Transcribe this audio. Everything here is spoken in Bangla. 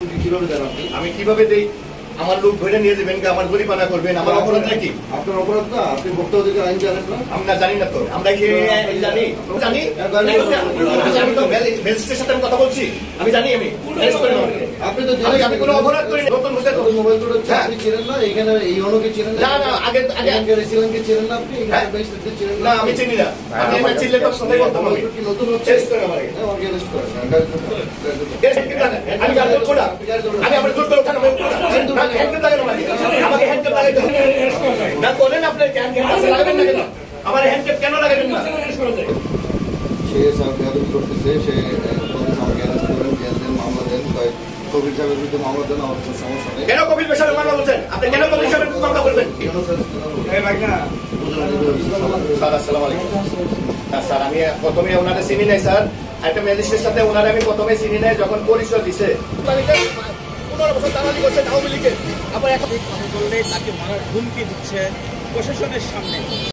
কিভাবে দেন আপনি? আমি কিভাবে দেই? আমার লোক ধরে নিয়ে যাবেন, আমার জরিমানা করবেন, আমার অপরাধ নাকি? আপনার অপরাধ না, আপনি ভোক্তা অধিকার আইন জানেন না? আমরা জানি না তো, আমরা কি জানি জানি আমি তো ম্যাজিস্ট্রেটের সাথে আমি কথা বলছি, আমি জানি আমি আপনি তো আমি কোনো অপরাধ করি না। নতুন হোসেন মোবাইল টোটা চাকরি ছিলেন না, এখানে এই অনুকে ছিলেন না না আগে আগে রেসিডেন্টকে ছিলেন না, আপনি এখানে ম্যাজিস্ট্রেটকে ছিলেন না, আমি চিনি না। আমি এটা চিনলে তো কথাই বলতাম। আমি কি নতুন হচ্ছে? চেষ্টা করে আমার আমাকে অ্যারেস্ট করেন। আমি গাড়ি করবো না, আমি আমার জোর করে ওঠানো হ্যান্ডকাপ লাগানো লাগে, আমাকে হ্যান্ডকাপ লাগাইতে হবে না। করেন আপনি হ্যান্ডকাপ লাগাবেন না কেন? আমার হ্যান্ডকাপ কেন লাগাবেন না? সে সার্ভিস করতেছে, সে আমাকে অ্যারেস্ট করেন, জেল দেন, মামলা দেন, কবির সাহেবের বিরুদ্ধে মামলা দেন, আমার কোনো সমস্যা নেই। কেন কবির সাহেবের মামলা বলছেন? আপনি কেন কবির সাহেবের মামলা করবেন? স্যার আসসালামু আলাইকুম। স্যার আমি প্রথমে ওনারা চিনি নাই স্যার, একটা ম্যাজিস্ট্রেটের সাথে ওনারা আমি প্রথমে চিনি নাই, যখন পরিচয় দিছে 15 বছর দালালি করছেন আওয়ামী লীগের, আবার এখন বললে তাকে মারার হুমকি দিচ্ছে প্রশাসনের সামনে।